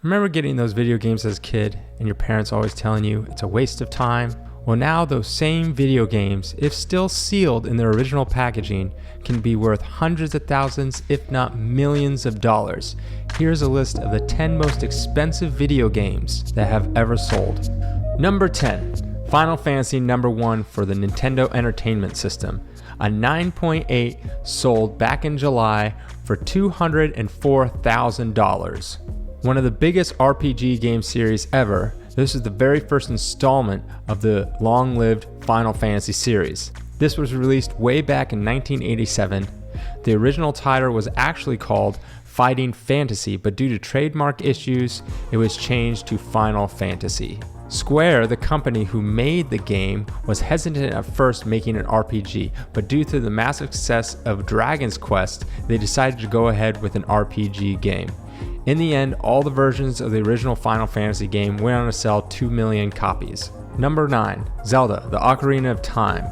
Remember getting those video games as a kid and your parents always telling you it's a waste of time? Well, now those same video games, if still sealed in their original packaging, can be worth hundreds of thousands, if not millions of dollars. Here's a list of the 10 most expensive video games that have ever sold. Number 10, Final Fantasy number 1 for the Nintendo Entertainment System. A 9.8 sold back in July for $204,000. One of the biggest RPG game series ever. This is the very first installment of the long-lived Final Fantasy series. This was released way back in 1987. The original title was actually called Fighting Fantasy, but due to trademark issues, it was changed to Final Fantasy. Square, the company who made the game, was hesitant at first making an RPG, but due to the massive success of Dragon's Quest, they decided to go ahead with an RPG game. In the end, all the versions of the original Final Fantasy game went on to sell 2 million copies. Number 9, Zelda, the Ocarina of Time.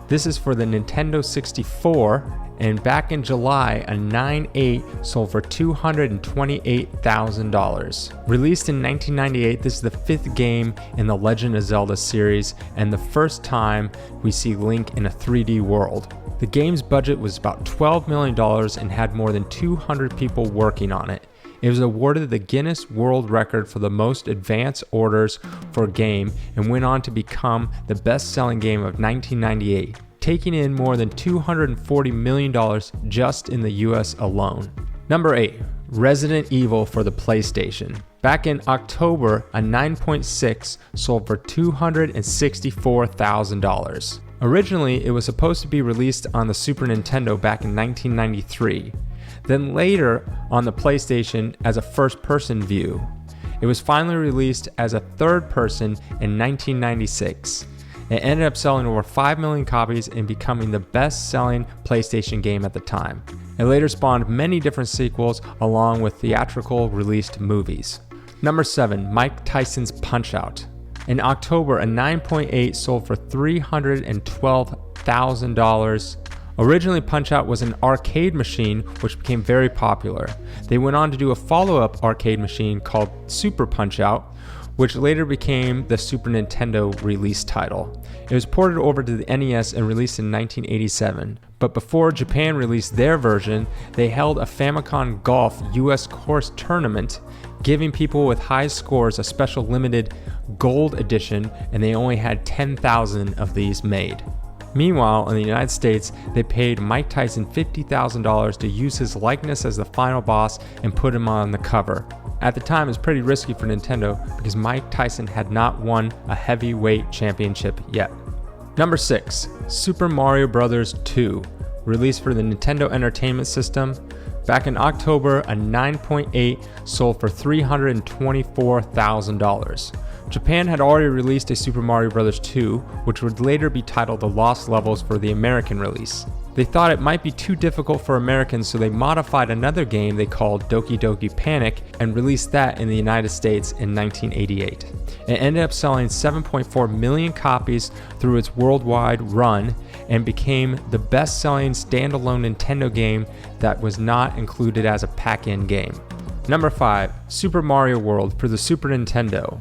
This is for the Nintendo 64, and back in July, a 9.8 sold for $228,000. Released in 1998, this is the 5th game in the Legend of Zelda series, and the first time we see Link in a 3D world. The game's budget was about $12 million and had more than 200 people working on it. It was awarded the Guinness World Record for the most advanced orders for a game and went on to become the best-selling game of 1998, taking in more than $240 million just in the US alone. Number 8, Resident Evil for the PlayStation. Back in October, a 9.6 sold for $264,000. Originally, it was supposed to be released on the Super Nintendo back in 1993. Then later on the PlayStation as a first-person view. It was finally released as a third-person in 1996. It ended up selling over 5 million copies and becoming the best-selling PlayStation game at the time. It later spawned many different sequels along with theatrical released movies. Number 7, Mike Tyson's Punch-Out! In October, a 9.8 sold for $312,000. Originally, Punch-Out was an arcade machine which became very popular. They went on to do a follow-up arcade machine called Super Punch-Out, which later became the Super Nintendo release title. It was ported over to the NES and released in 1987. But before Japan released their version, they held a Famicom Golf US course tournament, giving people with high scores a special limited gold edition, and they only had 10,000 of these made. Meanwhile, in the United States, they paid Mike Tyson $50,000 to use his likeness as the final boss and put him on the cover. At the time, it was pretty risky for Nintendo because Mike Tyson had not won a heavyweight championship yet. Number 6, Super Mario Bros. 2, released for the Nintendo Entertainment System. Back in October, a 9.8 sold for $324,000. Japan had already released a Super Mario Bros. 2, which would later be titled The Lost Levels for the American release. They thought it might be too difficult for Americans, so they modified another game they called Doki Doki Panic and released that in the United States in 1988. It ended up selling 7.4 million copies through its worldwide run and became the best-selling standalone Nintendo game that was not included as a pack-in game. Number 5, Super Mario World for the Super Nintendo.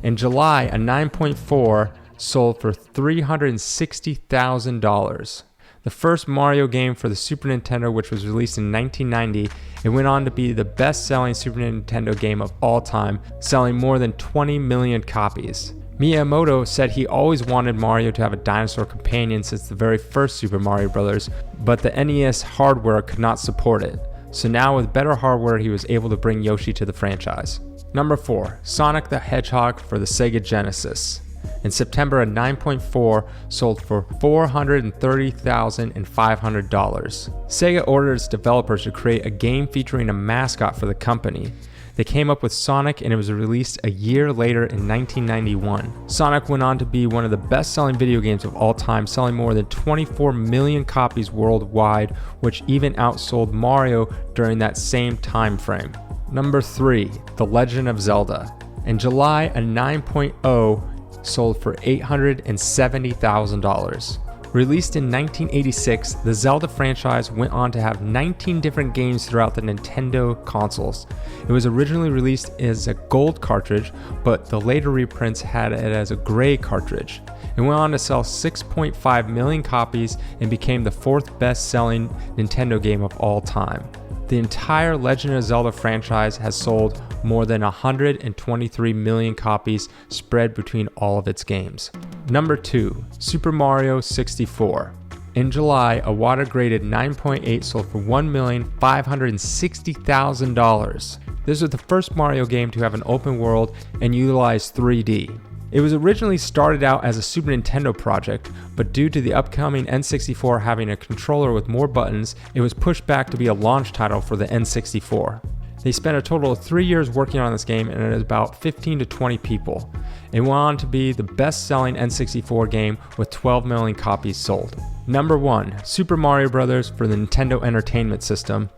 In July, a 9.4 sold for $360,000. The first Mario game for the Super Nintendo, which was released in 1990, it went on to be the best-selling Super Nintendo game of all time, selling more than 20 million copies. Miyamoto said he always wanted Mario to have a dinosaur companion since the very first Super Mario Bros., but the NES hardware could not support it. So now with better hardware, he was able to bring Yoshi to the franchise. Number 4, Sonic the Hedgehog for the Sega Genesis. In September, a 9.4 sold for $430,500. Sega ordered its developers to create a game featuring a mascot for the company. They came up with Sonic, and it was released a year later in 1991. Sonic went on to be one of the best-selling video games of all time, selling more than 24 million copies worldwide, which even outsold Mario during that same time frame. Number 3, The Legend of Zelda. In July, a 9.0 sold for $870,000. Released in 1986, the Zelda franchise went on to have 19 different games throughout the Nintendo consoles. It was originally released as a gold cartridge, but the later reprints had it as a gray cartridge. It went on to sell 6.5 million copies and became the fourth best-selling Nintendo game of all time. The entire Legend of Zelda franchise has sold more than 123 million copies spread between all of its games. Number 2, Super Mario 64. In July, a water-graded 9.8 sold for $1,560,000. This was the first Mario game to have an open world and utilize 3D. It was originally started out as a Super Nintendo project, but due to the upcoming N64 having a controller with more buttons, it was pushed back to be a launch title for the N64. They spent a total of 3 years working on this game, and it is about 15 to 20 people. It went on to be the best-selling N64 game with 12 million copies sold. Number 1, Super Mario Bros. For the Nintendo Entertainment System.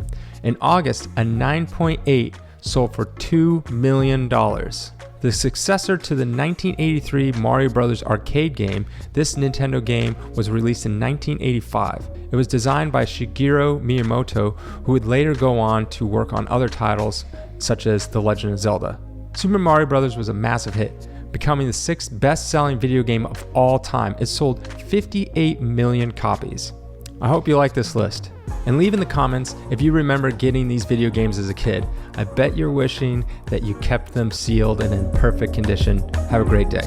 In August, a 9.8 sold for $2 million. The successor to the 1983 Mario Bros. Arcade game, this Nintendo game was released in 1985. It was designed by Shigeru Miyamoto, who would later go on to work on other titles such as The Legend of Zelda. Super Mario Bros. Was a massive hit, becoming the 6th best-selling video game of all time. It sold 58 million copies. I hope you like this list. And leave in the comments if you remember getting these video games as a kid. I bet you're wishing that you kept them sealed and in perfect condition. Have a great day.